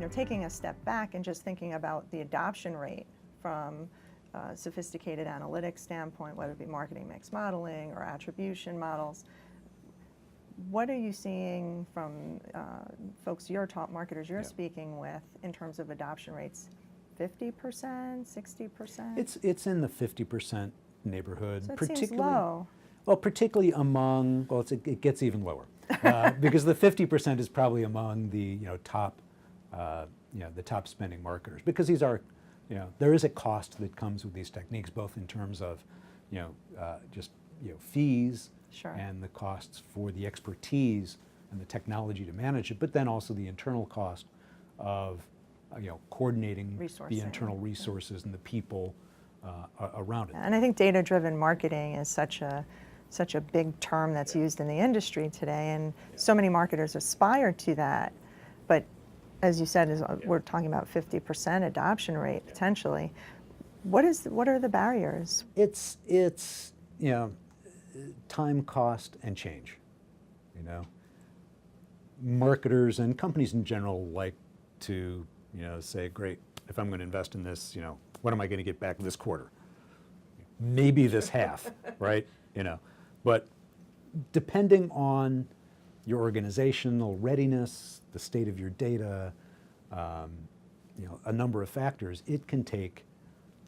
taking a step back and just thinking about the adoption rate from a sophisticated analytics standpoint, whether it be marketing mix modeling or attribution models, what are you seeing from folks, your top marketers you're speaking with in terms of adoption rates? 50%, 60%? It's in the 50% neighborhood. So it seems low. Well, particularly among, well, it gets even lower. Because the 50% is probably among the top, the top spending marketers. Because these are, there is a cost that comes with these techniques, both in terms of, fees, sure, and the costs for the expertise and the technology to manage it, but then also the internal cost of coordinating the internal resources and the people around it. And I think data-driven marketing is such a big term that's used in the industry today, and so many marketers aspire to that. But as you said, we're talking about 50% adoption rate potentially. What are the barriers? It's time, cost, and change. Marketers and companies in general like to say, great, if I'm going to invest in this, what am I going to get back this quarter? Maybe this half, right? But depending on your organizational readiness, the state of your data, a number of factors, it can take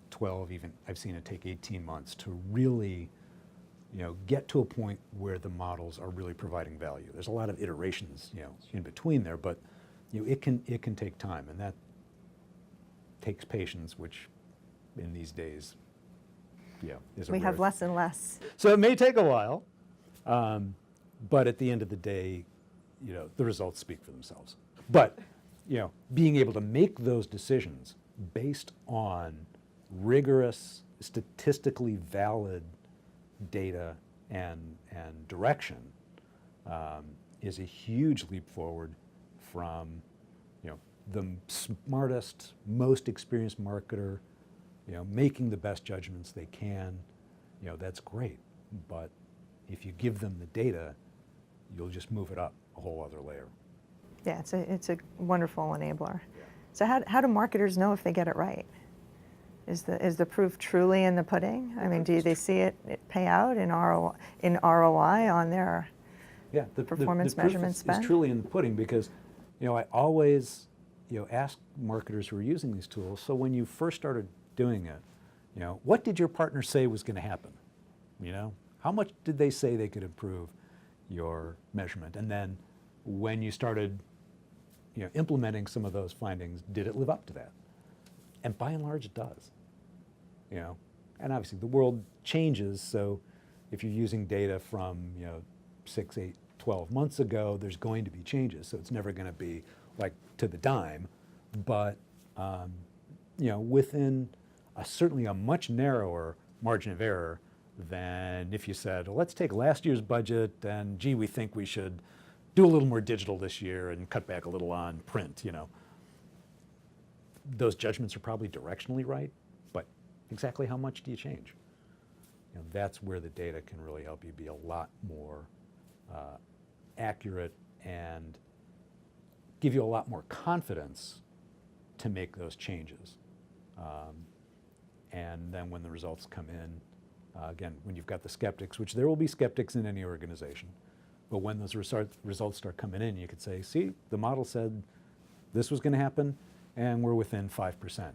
12, even I've seen it take 18 months to really get to a point where the models are really providing value. There's a lot of iterations in between there, but it can take time, and that takes patience, which in these days is we have less and less. So it may take a while, but at the end of the day, the results speak for themselves. But being able to make those decisions based on rigorous, statistically valid data and direction is a huge leap forward from the smartest, most experienced marketer making the best judgments they can. That's great, but if you give them the data, you'll just move it up a whole other layer. Yeah, it's a wonderful enabler. So how do marketers know if they get it right? Is the proof truly in the pudding? I mean, do they see it pay out in ROI on their performance measurement spend? It's truly in the pudding, because I always ask marketers who are using these tools, so when you first started doing it, what did your partner say was going to happen? How much did they say they could improve your measurement? And then when you started implementing some of those findings, did it live up to that? And by and large, it does. And obviously the world changes, so if you're using data from 6, 8, 12 months ago, there's going to be changes, so it's never going to be like to the dime, but within certainly a much narrower margin of error than if you said, well, let's take last year's budget and gee, we think we should do a little more digital this year and cut back a little on print. Those judgments are probably directionally right, but exactly how much do you change? That's where the data can really help you be a lot more accurate and give you a lot more confidence to make those changes. And then when the results come in, again, when you've got the skeptics, which there will be skeptics in any organization, but when those results start coming in, you could say, see, the model said this was going to happen, and we're within 5%.